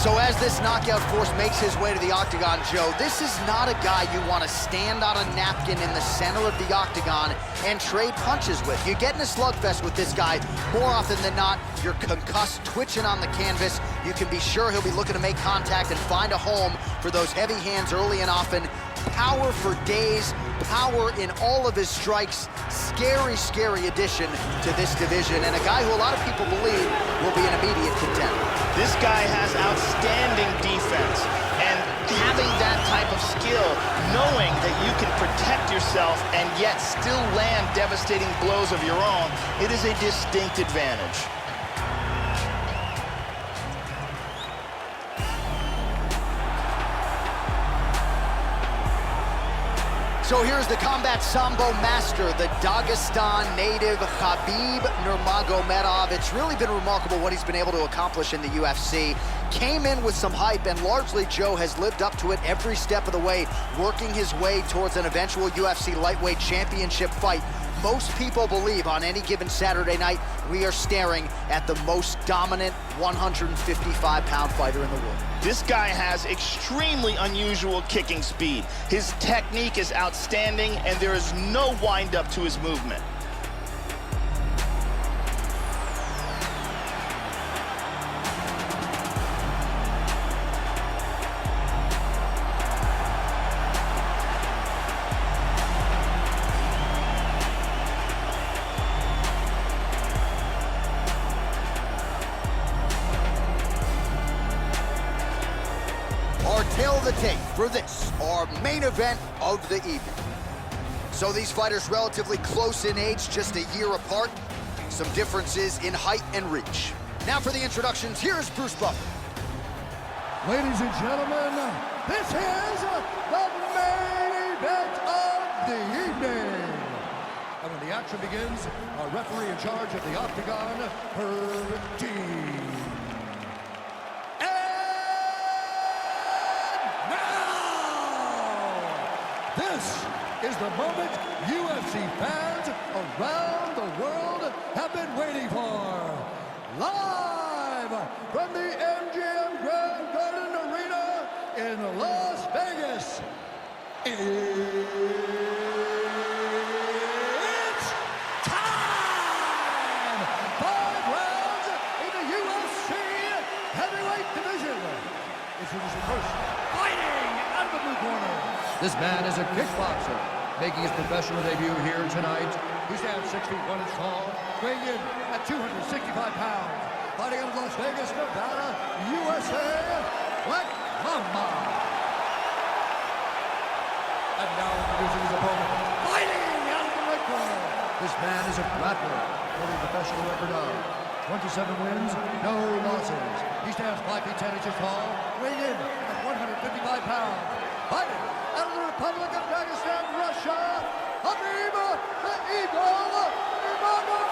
So as this knockout force makes his way to the octagon, Joe, this is not a guy you want to stand on a napkin in the center of the octagon and trade punches with. You get in a slugfest with this guy, more often than not, you're concussed, twitching on the canvas. You can be sure he'll be looking to make contact and find a home for those heavy hands early and often. Power for days, power in all of his strikes. Scary, scary addition to this division, and a guy who a lot of people believe will be an immediate contender. This guy has outstanding defense, and having that type of skill, knowing that you can protect yourself and yet still land devastating blows of your own, it is a distinct advantage. So here's the Combat Sambo master, the Dagestan native Khabib Nurmagomedov. It's really been remarkable what he's been able to accomplish in the UFC. Came in with some hype, and largely Joe has lived up to it every step of the way, working his way towards an eventual UFC Lightweight Championship fight. Most people believe on any given Saturday night, we are staring at the most dominant 155-pound fighter in the world. This guy has extremely unusual kicking speed. His technique is outstanding, and there is no wind-up to his movement. Our tail of the tape for this, our main event of the evening. So these fighters relatively close in age, just a year apart. Some differences in height and reach. Now for the introductions, here's Bruce Buffer. Ladies and gentlemen, this is the main event of the evening. And when the action begins, our referee in charge of the octagon, Herb Dean. This is the moment UFC fans around the world have been waiting for. Live from the MGM Grand Garden Arena in Las Vegas. It's time! 5 rounds in the UFC heavyweight division. Introducing first, fighting out of the blue corner. This man is a kickboxer, making his professional debut here tonight. He stands 6 feet 1 inch tall, weighing in at 265 pounds. Fighting out of Las Vegas, Nevada, USA, Black Mamba. And now introducing his opponent, fighting out of the red corner. This man is a grappler, holding a professional record of 27 wins, no losses. He stands 5 feet 10 inches tall, weighing in at 155 pounds. Fighting out of the Republic of Dagestan, Russia, Khabib the Eagle Nurmagomedov.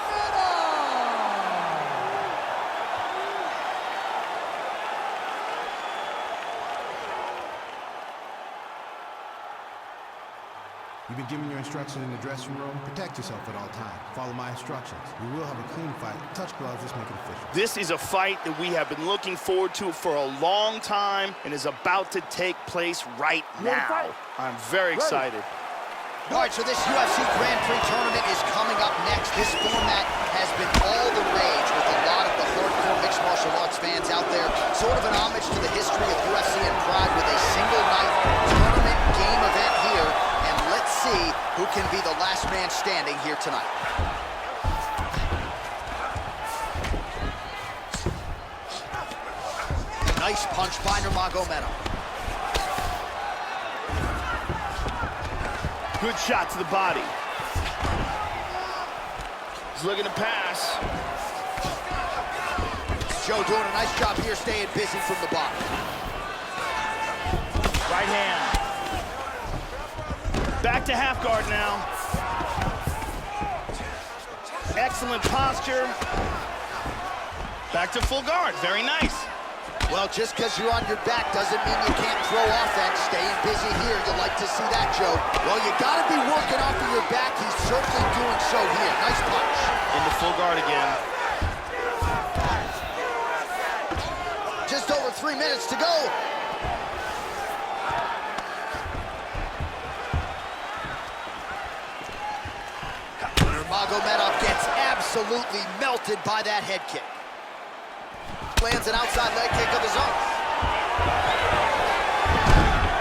You've been given your instructions in the dressing room. Protect yourself at all times. Follow my instructions. We will have a clean fight. Touch gloves, let's make it official. This is a fight that we have been looking forward to for a long time and is about to take place right now. I'm very excited. All right, so this UFC Grand Prix tournament is coming up next. This format has been all the rage with a lot of the hardcore mixed martial arts fans out there. Sort of an homage to the history of UFC and Pride with a single-night tournament game event here. And let's see who can be the last man standing here tonight. Nice punch by Nurmagomedov. Good shot to the body. He's looking to pass. Joe doing a nice job here staying busy from the bottom. Right hand. Back to half guard now. Excellent posture. Back to full guard. Very nice. Well, just because you're on your back doesn't mean you can't throw offense. Staying busy here, you'd like to see that, Joe. Well, you got to be working off of your back. He's certainly doing so here. Nice punch. Into full guard again. Just over 3 minutes to go. Nurmagomedov gets absolutely melted by that head kick. Lands an outside leg kick of his own.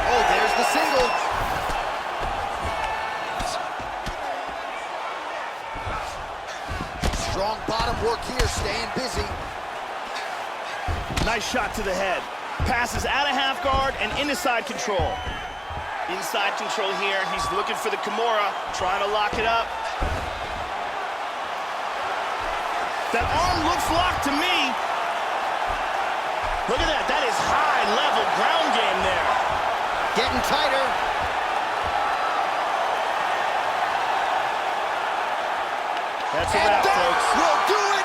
Oh, there's the single. Strong bottom work here, staying busy. Nice shot to the head. Passes out of half guard and into side control. Inside control here. He's looking for the Kimura, trying to lock it up. That arm looks locked to me. Look at that. That is high-level ground game there. Getting tighter. That's a wrap, folks. Will do it.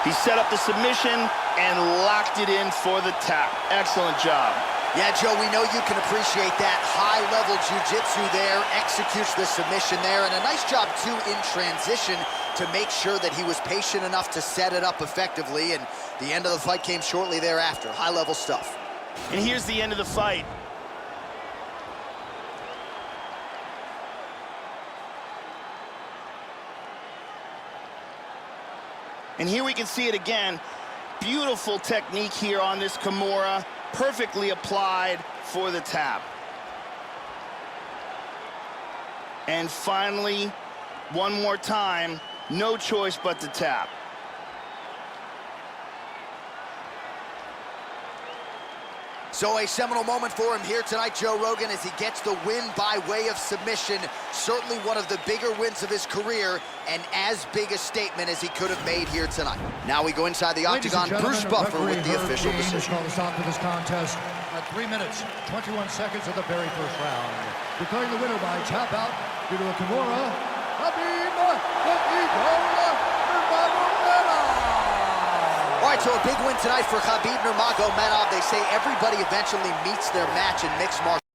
He set up the submission and locked it in for the tap. Excellent job. Yeah, Joe, we know you can appreciate that. High-level jiu-jitsu there, executes the submission there, and a nice job, too, in transition to make sure that he was patient enough to set it up effectively, and the end of the fight came shortly thereafter. High-level stuff. And here's the end of the fight. And here we can see it again. Beautiful technique here on this Kimura. Perfectly applied for the tap. And finally, one more time, no choice but to tap. So a seminal moment for him here tonight, Joe Rogan, as he gets the win by way of submission. Certainly one of the bigger wins of his career, and as big a statement as he could have made here tonight. Now we go inside the octagon. Bruce Buffer with the official decision. Called a stop to this contest at 3 minutes, 21 seconds of the very first round. Declaring the winner by tap out due to a Kimura, Khabib Nurmagomedov. All right, so a big win tonight for Khabib Nurmagomedov. They say everybody eventually meets their match in mixed martial arts.